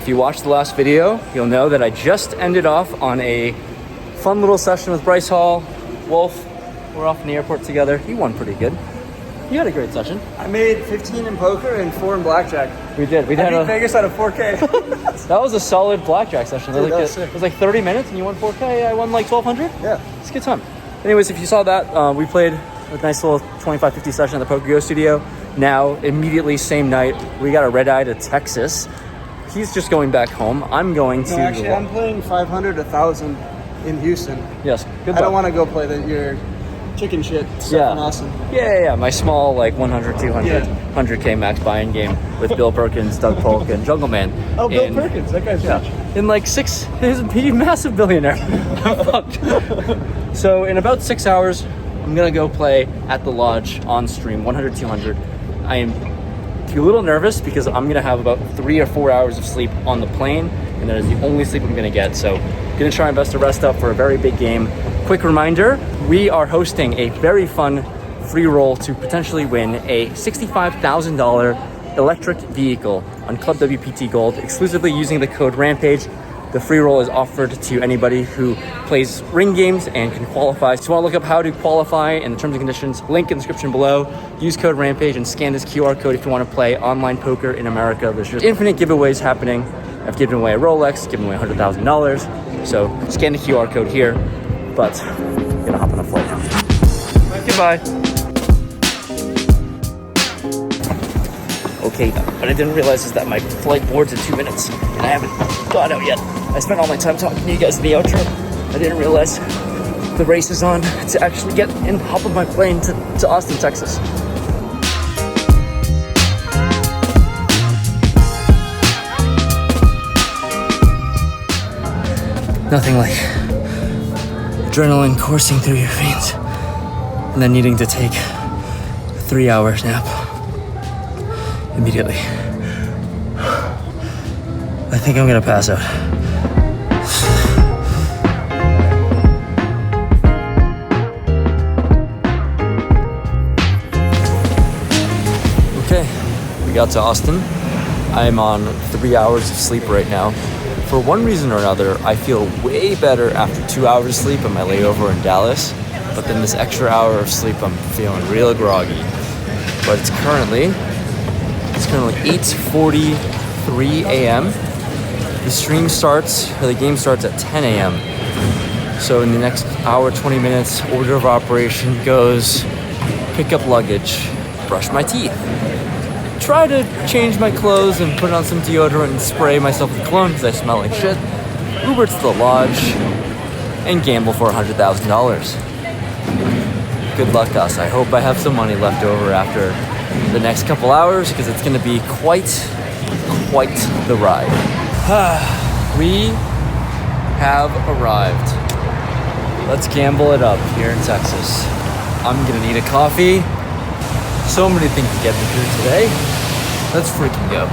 If you watched the last video, you'll know that I just ended off on a fun little session with Bryce Hall. Wolf, we're off in the airport together. He won pretty good. You had a great session. I made 15 in poker and 4 in blackjack. We did. I beat Vegas out of 4K. That was a solid blackjack session. Dude, it was like 30 minutes and you won 4K. I won like 1,200. Yeah. It's a good time. Anyways, if you saw that, we played a nice little 25-50 session at the Poker Go studio. Now, immediately, same night, we got a red eye to Texas. He's just going back home. I'm going to... No, actually, I'm playing 500, 1,000 in Houston. Yes, good luck. I don't want to go play your chicken shit stuff in Austin. Yeah. My small, like, 100, 200, 100K max buy-in game with Bill Perkins, Doug Polk, and Jungle Man. Oh, Bill Perkins. That guy's rich. In like 6... He's a massive billionaire. I'm fucked. So, in about 6 hours, I'm going to go play at the lodge on stream, 100, 200. I am a little nervous because I'm going to have about 3 or 4 hours of sleep on the plane, and that is the only sleep I'm going to get. So I'm going to try my best to rest up for a very big game. Quick reminder, we are hosting a very fun free roll to potentially win a $65,000 electric vehicle on Club WPT Gold, exclusively using the code Rampage. The free roll is offered to anybody who plays ring games and can qualify. So you want to look up how to qualify and the terms and conditions, link in the description below. Use code Rampage and scan this QR code if you want to play online poker in America. There's just infinite giveaways happening. I've given away a Rolex, given away $100,000. So scan the QR code here, but I'm gonna hop on a flight now. Goodbye. Okay, what I didn't realize is that my flight boards in 2 minutes and I haven't got out yet. I spent all my time talking to you guys in the outro. I didn't realize the race is on to actually get and hop on my plane to Austin, Texas. Nothing like adrenaline coursing through your veins and then needing to take a 3-hour nap immediately. I think I'm gonna pass out. Okay, we got to Austin. I'm on 3 hours of sleep right now. For one reason or another, I feel way better after 2 hours of sleep on my layover in Dallas, but then this extra hour of sleep, I'm feeling real groggy. But it's currently 8:43 a.m. The stream starts, or the game starts at 10 a.m. So in the next hour, 20 minutes, order of operation goes pick up luggage, brush my teeth, try to change my clothes and put on some deodorant and spray myself with cologne because I smell like shit, Uber to the lodge, and gamble for $100,000. Good luck, us. I hope I have some money left over after the next couple hours because it's going to be quite the ride. We have arrived. Let's gamble it up here in Texas. I'm going to need a coffee. So many things to get me through today. Let's freaking go.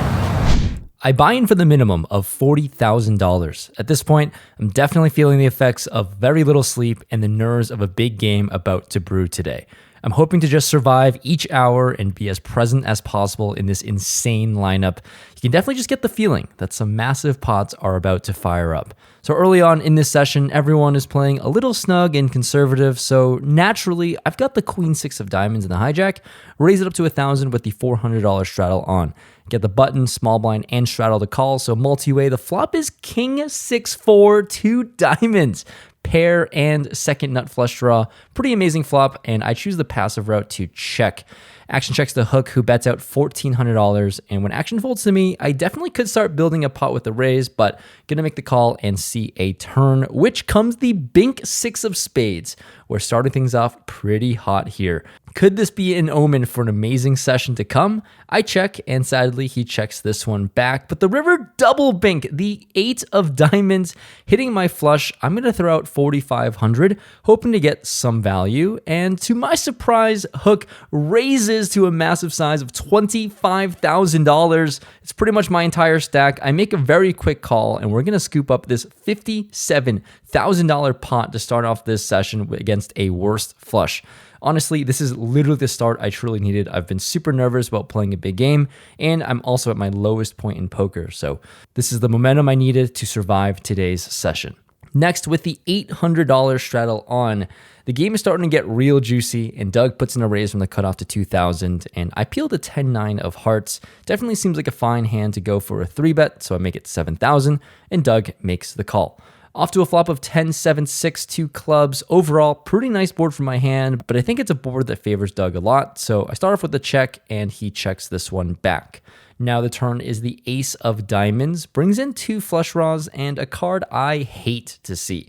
I buy in for the minimum of $40,000. At this point, I'm definitely feeling the effects of very little sleep and the nerves of a big game about to brew today. I'm hoping to just survive each hour and be as present as possible in this insane lineup. You can definitely just get the feeling that some massive pots are about to fire up. So early on in this session, everyone is playing a little snug and conservative, so naturally, I've got the Queen 6 of diamonds in the hijack, raise it up to 1,000 with the $400 straddle on. Get the button, small blind, and straddle to call, so multi-way, the flop is King 6-4, 2 diamonds. Pair and second nut flush draw. Pretty amazing flop, and I choose the passive route to check. Action checks the hook, who bets out $1,400, and when action folds to me, I definitely could start building a pot with the raise, but gonna make the call and see a turn, which comes the Bink 6 of spades. We're starting things off pretty hot here. Could this be an omen for an amazing session to come? I check, and sadly, he checks this one back. But the river double bink, the 8 of diamonds, hitting my flush. I'm going to throw out $4,500, hoping to get some value. And to my surprise, hook raises to a massive size of $25,000. It's pretty much my entire stack. I make a very quick call, and we're going to scoop up this $57,000 pot to start off this session against a worst flush. Honestly, this is literally the start I truly needed. I've been super nervous about playing a big game, and I'm also at my lowest point in poker. So this is the momentum I needed to survive today's session. Next, with the $800 straddle on, the game is starting to get real juicy, and Doug puts in a raise from the cutoff to 2,000, and I peeled a 10-9 of hearts. Definitely seems like a fine hand to go for a 3-bet, so I make it 7,000, and Doug makes the call. Off to a flop of 10, 7, 6, 2 clubs. Overall, pretty nice board for my hand, but I think it's a board that favors Doug a lot, so I start off with a check, and he checks this one back. Now the turn is the ace of diamonds, brings in 2 flush draws, and a card I hate to see.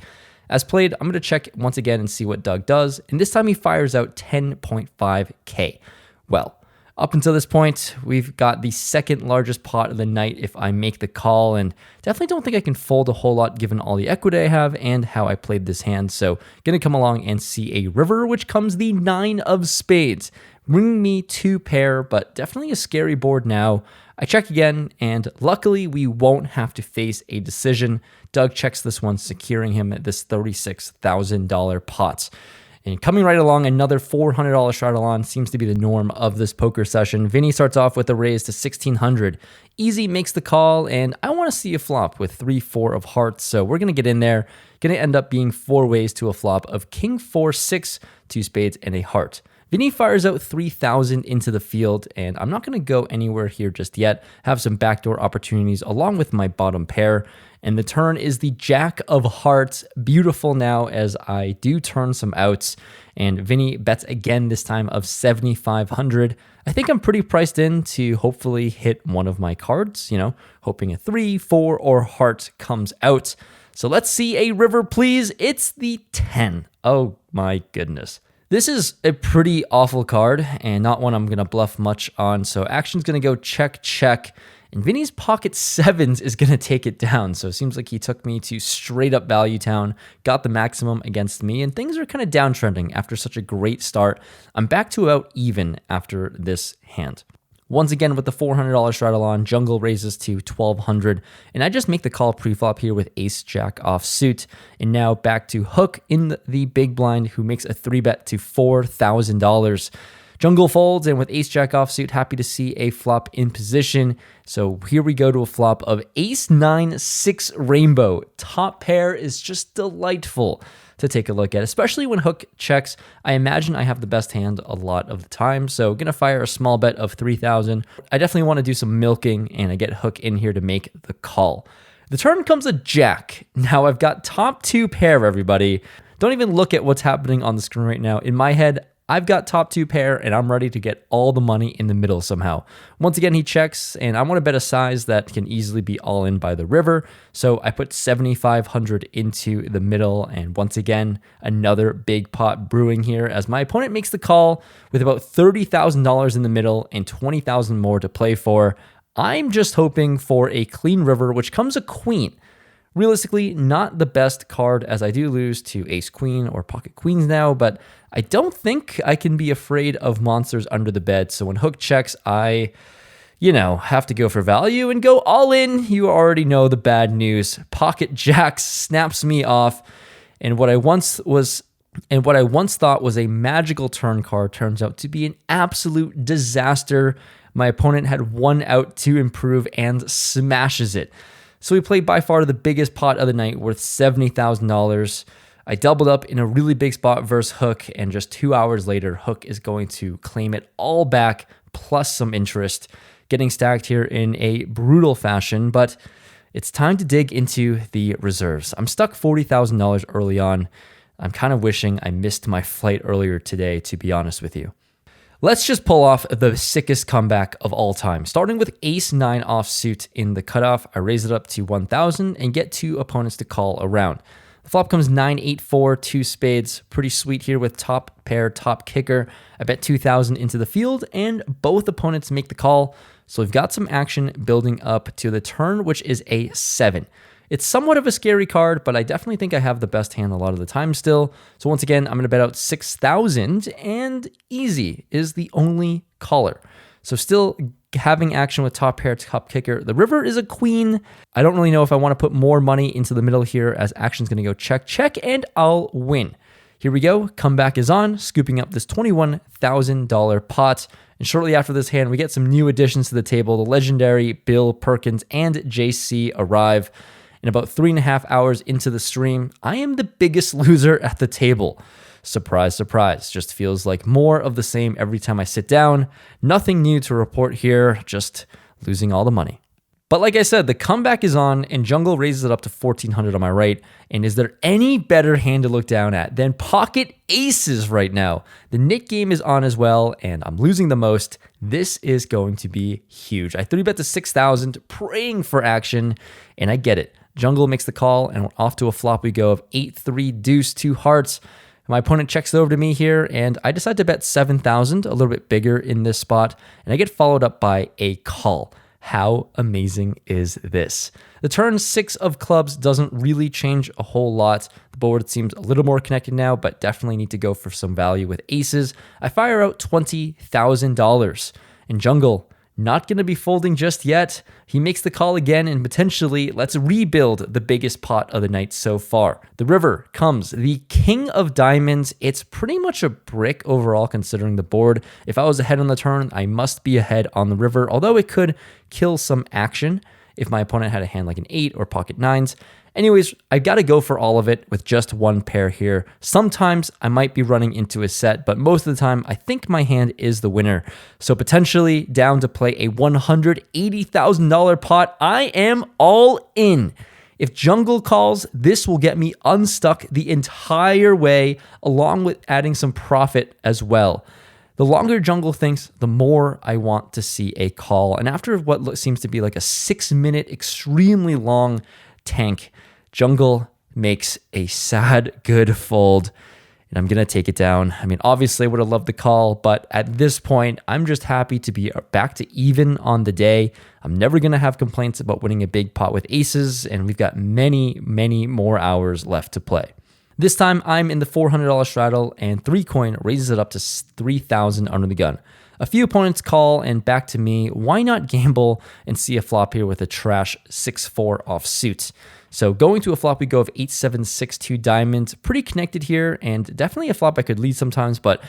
As played, I'm going to check once again and see what Doug does, and this time he fires out 10.5k. Well, up until this point, we've got the second largest pot of the night if I make the call, and definitely don't think I can fold a whole lot given all the equity I have and how I played this hand. So going to come along and see a river, which comes the 9 of spades, bringing me 2 pair, but definitely a scary board now. I check again, and luckily we won't have to face a decision. Doug checks this one, securing him at this $36,000 pot. And coming right along, another $400 straddle on seems to be the norm of this poker session. Vinny starts off with a raise to 1,600. Easy makes the call, and I want to see a flop with 3-4 of hearts, so we're going to get in there. Going to end up being 4 ways to a flop of king 4, 6, 2 spades, and a heart. Vinny fires out 3,000 into the field, and I'm not going to go anywhere here just yet. Have some backdoor opportunities along with my bottom pair. And the turn is the jack of hearts. Beautiful now as I do turn some outs. And Vinny bets again, this time of 7,500. I think I'm pretty priced in to hopefully hit one of my cards, hoping a 3, 4, or heart comes out. So let's see a river, please. It's the 10. Oh my goodness. This is a pretty awful card and not one I'm going to bluff much on. So action's going to go check, check. And Vinny's pocket 7s is going to take it down. So it seems like he took me to straight up value town, got the maximum against me, and things are kind of downtrending after such a great start. I'm back to about even after this hand. Once again, with the $400 straddle on, jungle raises to 1,200, and I just make the call pre-flop here with ace-jack offsuit, and now back to Hook in the big blind, who makes a 3-bet to $4,000. Jungle folds, and with ace-jack offsuit, happy to see a flop in position. So here we go to a flop of ace-9, 6 rainbow. Top pair is just delightful to take a look at, especially when Hook checks. I imagine I have the best hand a lot of the time, so gonna fire a small bet of 3,000. I definitely want to do some milking, and I get Hook in here to make the call. The turn comes a jack. Now I've got top 2 pair, everybody. Don't even look at what's happening on the screen right now. In my head, I've got top 2 pair, and I'm ready to get all the money in the middle somehow. Once again, he checks, and I want to bet a size that can easily be all in by the river. So I put 7,500 into the middle, and once again, another big pot brewing here as my opponent makes the call with about $30,000 in the middle and 20,000 more to play for. I'm just hoping for a clean river, which comes a queen. Realistically, not the best card, as I do lose to ace queen or pocket queens now, but I don't think I can be afraid of monsters under the bed. So when Hook checks, I, have to go for value and go all in. You already know the bad news. Pocket jacks snaps me off, and what I once thought was a magical turn card turns out to be an absolute disaster. My opponent had 1 out to improve and smashes it. So we played by far the biggest pot of the night, worth $70,000. I doubled up in a really big spot versus Hook, and just 2 hours later, Hook is going to claim it all back, plus some interest, getting stacked here in a brutal fashion, but it's time to dig into the reserves. I'm stuck $40,000 early on. I'm kind of wishing I missed my flight earlier today, to be honest with you. Let's just pull off the sickest comeback of all time. Starting with ace-9 offsuit in the cutoff, I raise it up to 1,000 and get 2 opponents to call around. The flop comes 9-8-4, 2 spades. Pretty sweet here with top pair, top kicker. I bet 2,000 into the field, and both opponents make the call. So we've got some action building up to the turn, which is a 7. It's somewhat of a scary card, but I definitely think I have the best hand a lot of the time still. So once again, I'm going to bet out 6,000, and easy is the only caller. So still having action with top pair, top kicker. The river is a queen. I don't really know if I want to put more money into the middle here, as action's going to go check, check, and I'll win. Here we go. Comeback is on, scooping up this $21,000 pot. And shortly after this hand, we get some new additions to the table. The legendary Bill Perkins and JC arrive. And about 3.5 hours into the stream, I am the biggest loser at the table. Surprise, surprise. Just feels like more of the same every time I sit down. Nothing new to report here, just losing all the money. But like I said, the comeback is on and Jungle raises it up to 1,400 on my right. And is there any better hand to look down at than pocket aces right now? The Nick game is on as well, and I'm losing the most. This is going to be huge. I 3-bet to 6,000, praying for action, and I get it. Jungle makes the call, and off to a flop we go of 8-3 deuce, 2 hearts. My opponent checks it over to me here, and I decide to bet 7,000, a little bit bigger in this spot, and I get followed up by a call. How amazing is this? The turn 6 of clubs doesn't really change a whole lot. The board seems a little more connected now, but definitely need to go for some value with aces. I fire out $20,000. And Jungle, not going to be folding just yet. He makes the call again, and potentially let's rebuild the biggest pot of the night so far. The river comes, the king of diamonds. It's pretty much a brick overall considering the board. If I was ahead on the turn, I must be ahead on the river, although it could kill some action if my opponent had a hand like an 8 or pocket 9s. Anyways, I got to go for all of it with just one pair here. Sometimes I might be running into a set, but most of the time I think my hand is the winner. So potentially down to play a $180,000 pot. I am all in. If Jungle calls, this will get me unstuck the entire way, along with adding some profit as well. The longer Jungle thinks, the more I want to see a call. And after what seems to be like a 6-minute, extremely long tank, Jungle makes a sad good fold, and I'm gonna take it down. I mean, obviously I would have loved the call, but at this point I'm just happy to be back to even on the day. I'm never gonna have complaints about winning a big pot with aces, and we've got many more hours left to play. This time I'm in the $400 straddle, and 3 coin raises it up to 3,000 under the gun. A few opponents call, and back to me. Why not gamble and see a flop here with a trash 6-4 offsuit? So going to a flop, we go of 8-7, 6-2 diamonds. Pretty connected here, and definitely a flop I could lead sometimes, but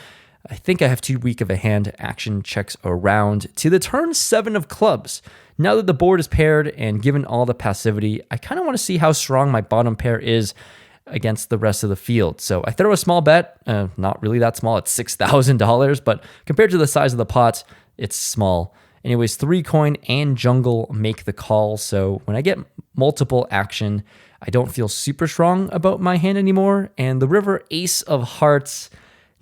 I think I have too weak of a hand. Action checks around to the turn 7 of clubs. Now that the board is paired and given all the passivity, I kind of want to see how strong my bottom pair is against the rest of the field. So I throw a small bet, not really that small, it's $6,000, but compared to the size of the pot, it's small. Anyways, 3 coin and Jungle make the call. So when I get multiple action, I don't feel super strong about my hand anymore. And the river ace of hearts,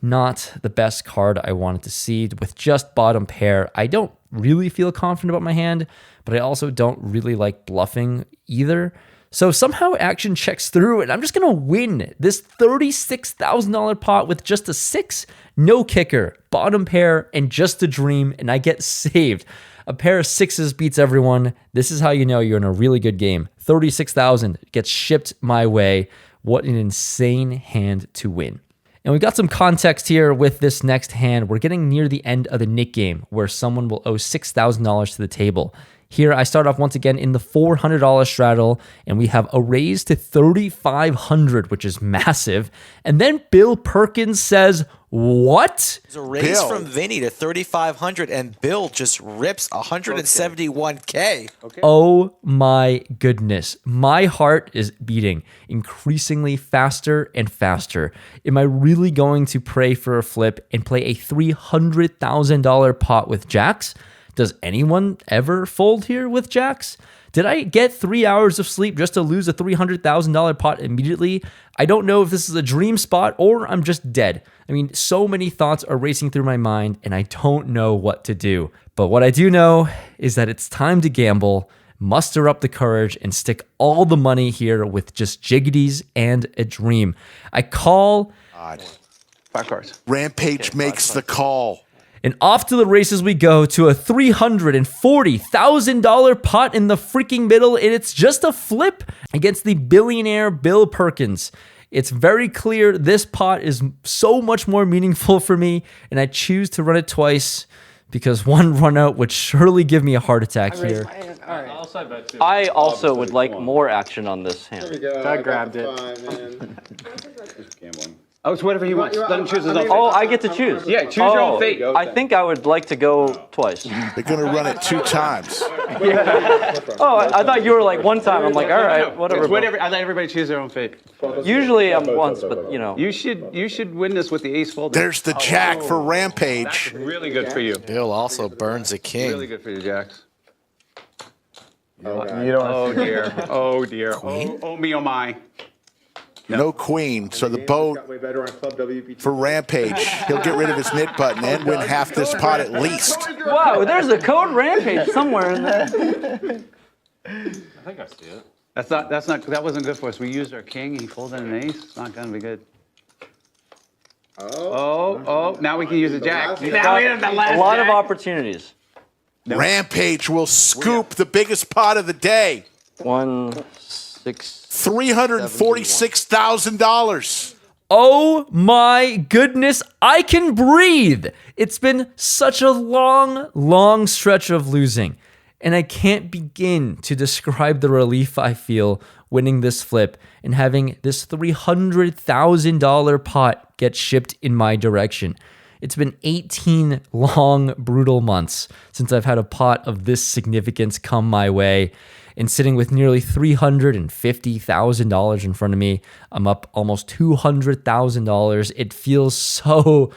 not the best card I wanted to see with just bottom pair. I don't really feel confident about my hand, but I also don't really like bluffing either. So somehow action checks through, and I'm just going to win this $36,000 pot with just a 6, no kicker, bottom pair, and just a dream, and I get saved. A pair of 6s beats everyone. This is how you know you're in a really good game. 36,000 gets shipped my way. What an insane hand to win. And we've got some context here with this next hand. We're getting near the end of the Nick game where someone will owe $6,000 to the table. Here, I start off once again in the $400 straddle, and we have a raise to $3,500, which is massive. And then Bill Perkins says, what? There's a raise from Vinny to $3,500, and Bill just rips $171K. Okay. Oh my goodness. My heart is beating increasingly faster and faster. Am I really going to pray for a flip and play a $300,000 pot with jacks? Does anyone ever fold here with jacks? Did I get 3 hours of sleep just to lose a $300,000 pot immediately? I don't know if this is a dream spot or I'm just dead. I mean, so many thoughts are racing through my mind and I don't know what to do. But what I do know is that it's time to gamble, muster up the courage, and stick all the money here with just jiggities and a dream. I call. 5 cards. Rampage makes the call. And off to the races we go to a $340,000 pot in the freaking middle, and it's just a flip against the billionaire Bill Perkins. It's very clear this pot is so much more meaningful for me, and I choose to run it twice because one run out would surely give me a heart attack here. I also would like more action on this hand. There we go. I grabbed it. Fine, man. Oh, it's whatever he wants. Let him choose his own fate. Oh, I get to choose. Yeah, choose your own fate. I think I would like to go twice. They're going to run it 2 times. Oh, I thought you were like one time. I'm like, all right, whatever. It's whatever. I let everybody choose their own fate. Usually I'm once, but you know. You should win this with the ace folded. There's the jack for Rampage. Really good for you. Bill also burns a king. Really good for you, Jacks. Oh dear. Oh dear. Oh me, oh my. No queen, so the boat for Rampage. He'll get rid of his knit button and win half this pot at least. Wow, there's a code Rampage somewhere in there. I think I see it. That wasn't good for us. We used our king, he folded an ace. It's not gonna be good. Oh, now we can use a jack. Now we have the last A lot of jack. opportunities. Rampage will scoop the biggest pot of the day. 1, 6. $346,000. Oh my goodness, I can breathe. It's been such a long stretch of losing, and I can't begin to describe the relief I feel winning this flip and having this $300,000 pot get shipped in my direction. It's been 18 long, brutal months since I've had a pot of this significance come my way. And sitting with nearly $350,000 in front of me, I'm up almost $200,000. It feels so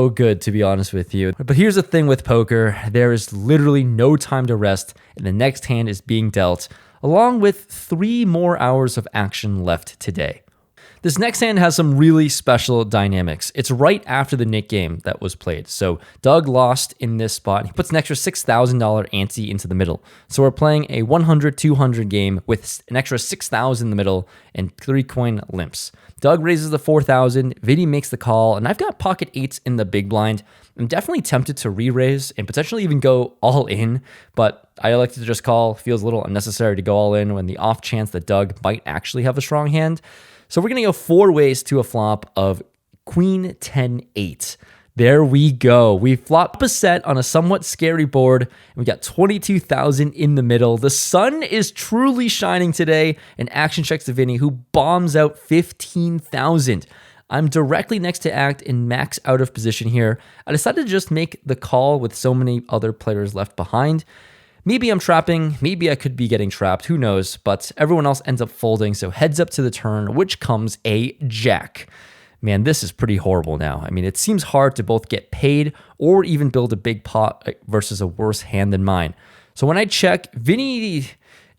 good, to be honest with you. But here's the thing with poker. There is literally no time to rest, and the next hand is being dealt, along with 3 more hours of action left today. This next hand has some really special dynamics. It's right after the Nick game that was played. So Doug lost in this spot. He puts an extra $6,000 ante into the middle. So we're playing a 100-200 game with an extra $6,000 in the middle and 3 coin limps. Doug raises the $4,000, Vinny makes the call, and I've got pocket 8s in the big blind. I'm definitely tempted to re-raise and potentially even go all in, but I elected to just call. Feels a little unnecessary to go all in when the off chance that Doug might actually have a strong hand. So we're going to go 4 ways to a flop of Queen 10-8. There we go. We flop a set on a somewhat scary board, and we got 22,000 in the middle. The sun is truly shining today, and action checks to Vinny, who bombs out 15,000. I'm directly next to act in max out of position here. I decided to just make the call with so many other players left behind. Maybe I'm trapping, maybe I could be getting trapped, who knows, but everyone else ends up folding, so heads up to the turn, which comes a jack. Man, this is pretty horrible now. I mean, it seems hard to both get paid or even build a big pot versus a worse hand than mine. So when I check, Vinny,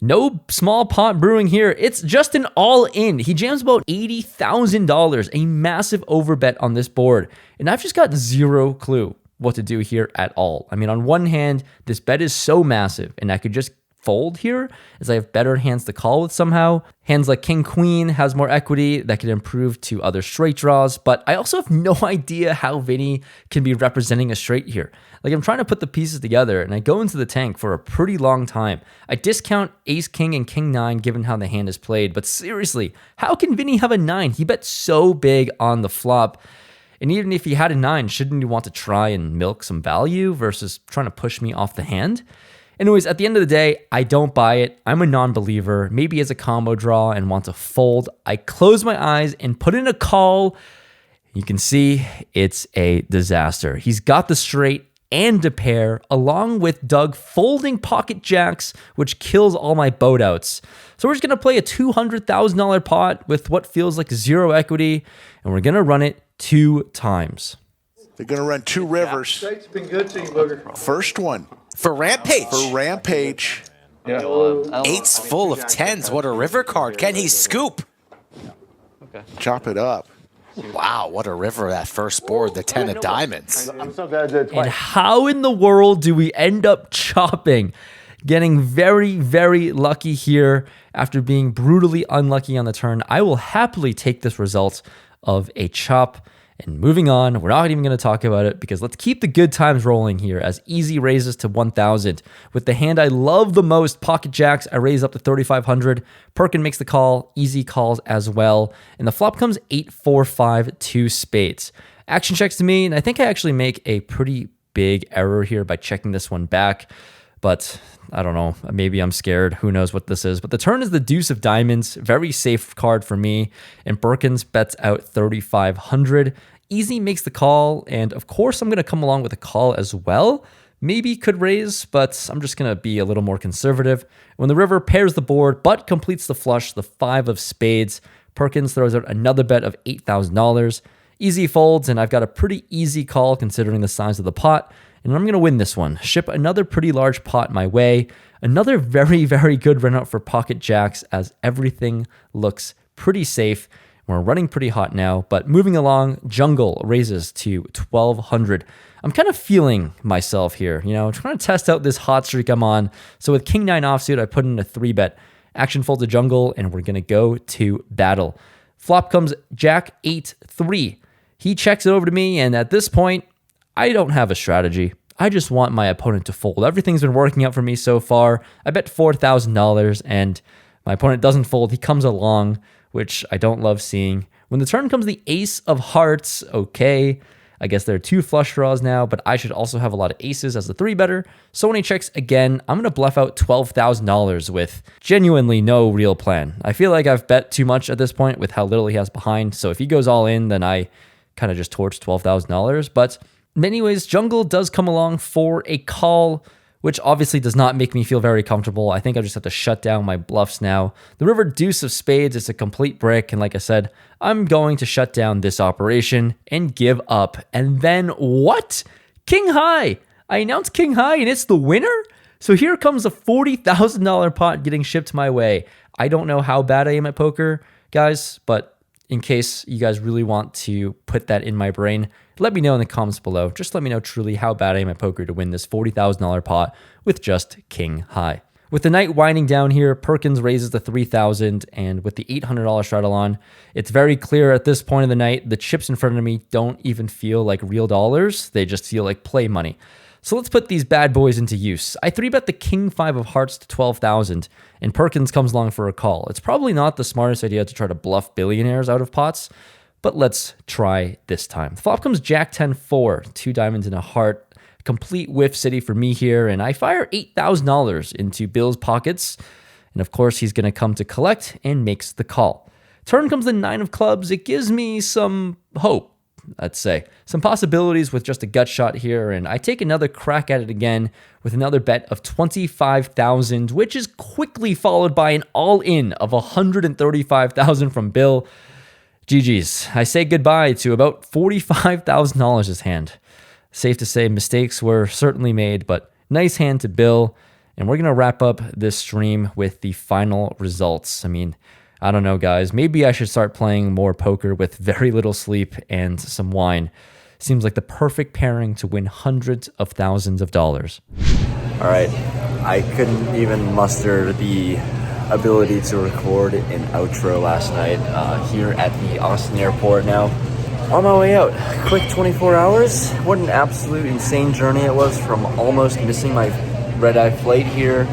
no small pot brewing here. It's just an all-in. He jams about $80,000, a massive overbet on this board, and I've just got zero clue what to do here at all. I mean, on one hand, this bet is so massive, and I could just fold here as I have better hands to call with somehow. Hands like King Queen has more equity that could improve to other straight draws, but I also have no idea how Vinny can be representing a straight here. Like, I'm trying to put the pieces together, and I go into the tank for a pretty long time. I discount Ace King and King 9 given how the hand is played, but seriously, how can Vinny have a 9? He bet so big on the flop. And even if he had a 9, shouldn't he want to try and milk some value versus trying to push me off the hand? Anyways, at the end of the day, I don't buy it. I'm a non-believer. Maybe as a combo draw and want to fold. I close my eyes and put in a call. You can see it's a disaster. He's got the straight and a pair, along with Doug folding pocket jacks, which kills all my boat outs. So we're just going to play a $200,000 pot with what feels like zero equity, and we're going to run it 2 times. They're going to run 2 rivers. It's been good to you, Booger. First one For Rampage. for Rampage. Eight's full of 10s. What a river card. Can he scoop? Chop it up. Wow, what a river that first board, the 10 of diamonds. I'm so glad I did it And twice. how in the world do we end up chopping? Getting very lucky here after being brutally unlucky on the turn. I will happily take this result of a chop. And moving on, we're not even going to talk about it because let's keep the good times rolling here as easy raises to 1,000. With the hand I love the most, pocket jacks, I raise up to 3,500. Perkin makes the call, easy calls as well. And the flop comes 8-4-5, 2 spades. Action checks to me, and I think I actually make a pretty big error here by checking this one back. but I don't know. Maybe I'm scared. Who knows what this is? But the turn is the deuce of diamonds. Very safe card for me. And Perkins bets out 3,500. Easy makes the call. And of course, I'm going to come along with a call as well. Maybe could raise, but I'm just going to be a little more conservative. When the river pairs the board, but completes the flush, the 5 of spades, Perkins throws out another bet of $8,000. Easy folds, and I've got a pretty easy call considering the size of the pot. And I'm going to win this one. Ship another pretty large pot my way. Another very, very good run out for pocket jacks as everything looks pretty safe. We're running pretty hot now, but moving along, jungle raises to 1,200. I'm kind of feeling myself here, trying to test out this hot streak I'm on. So with King 9 offsuit, I put in a 3-bet. Action folds a jungle, and we're going to go to battle. Flop comes Jack 8-3. He checks it over to me, and at this point, I don't have a strategy. I just want my opponent to fold. Everything's been working out for me so far. I bet $4,000, and my opponent doesn't fold. He comes along, which I don't love seeing. When the turn comes the ace of hearts, okay. I guess there are 2 flush draws now, but I should also have a lot of aces as the 3-better. So when he checks again, I'm going to bluff out $12,000 with genuinely no real plan. I feel like I've bet too much at this point with how little he has behind. So if he goes all in, then I kind of just torch $12,000. But anyways, jungle does come along for a call, which obviously does not make me feel very comfortable. I think I just have to shut down my bluffs now. The river deuce of spades is a complete brick, and like I said, I'm going to shut down this operation and give up. And then what? King high! I announced king high, and it's the winner? So here comes a $40,000 pot getting shipped my way. I don't know how bad I am at poker, guys, but in case you guys really want to put that in my brain, let me know in the comments below. Just let me know truly how bad I am at poker to win this $40,000 pot with just king high. With the night winding down here, Perkins raises the 3,000, and with the $800 straddle on, it's very clear at this point of the night, the chips in front of me don't even feel like real dollars. They just feel like play money. So let's put these bad boys into use. I 3-bet the king 5 of hearts to 12,000, and Perkins comes along for a call. It's probably not the smartest idea to try to bluff billionaires out of pots, but let's try this time. The flop comes Jack 10-4, 2 diamonds and a heart. Complete whiff city for me here, and I fire $8,000 into Bill's pockets. And of course, he's going to come to collect and makes the call. Turn comes the 9 of clubs. It gives me some hope, let's say. Some possibilities with just a gut shot here, and I take another crack at it again with another bet of $25,000, which is quickly followed by an all-in of $135,000 from Bill. GG's. I say goodbye to about $45,000 this hand. Safe to say mistakes were certainly made, but nice hand to Bill. And we're going to wrap up this stream with the final results. I mean, I don't know, guys. Maybe I should start playing more poker with very little sleep and some wine. Seems like the perfect pairing to win hundreds of thousands of dollars. All right. I couldn't even muster the ability to record an outro last night here at the Austin airport now. On my way out, quick 24 hours. What an absolute insane journey it was, from almost missing my red-eye flight here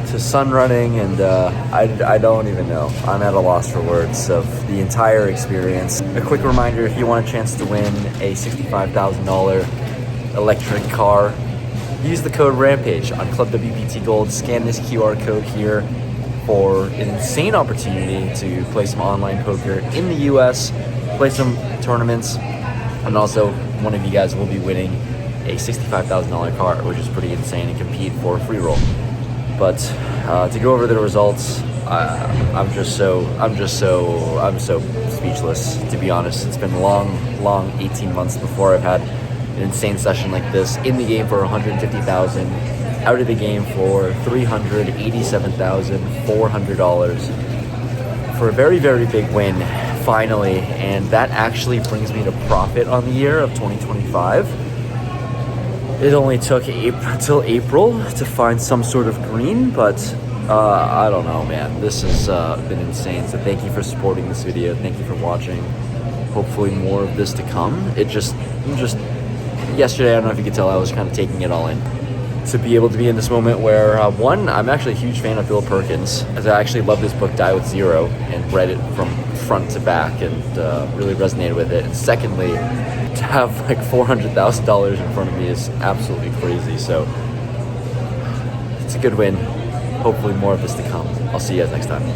to sun running, and I don't even know. I'm at a loss for words of the entire experience. A quick reminder, if you want a chance to win a $65,000 electric car, use the code Rampage on Club WPT Gold. Scan this QR code here for an insane opportunity to play some online poker in the US, play some tournaments, and also one of you guys will be winning a $65,000 car, which is pretty insane, and compete for a free roll. But to go over the results, I'm so speechless, to be honest. It's been long 18 months before I've had an insane session like this. In the game for $150,000, out of the game for $387,400 for a very, very big win, finally. And that actually brings me to profit on the year of 2025. It only took until April to find some sort of green, but I don't know, man. This has been insane. So thank you for supporting this video. Thank you for watching. Hopefully more of this to come. Yesterday, I don't know if you could tell, I was kind of taking it all in. To be able to be in this moment where, one, I'm actually a huge fan of Bill Perkins, as I actually love this book, Die With Zero, and read it from front to back and really resonated with it. And secondly, to have like $400,000 in front of me is absolutely crazy. So it's a good win. Hopefully more of this to come. I'll see you guys next time.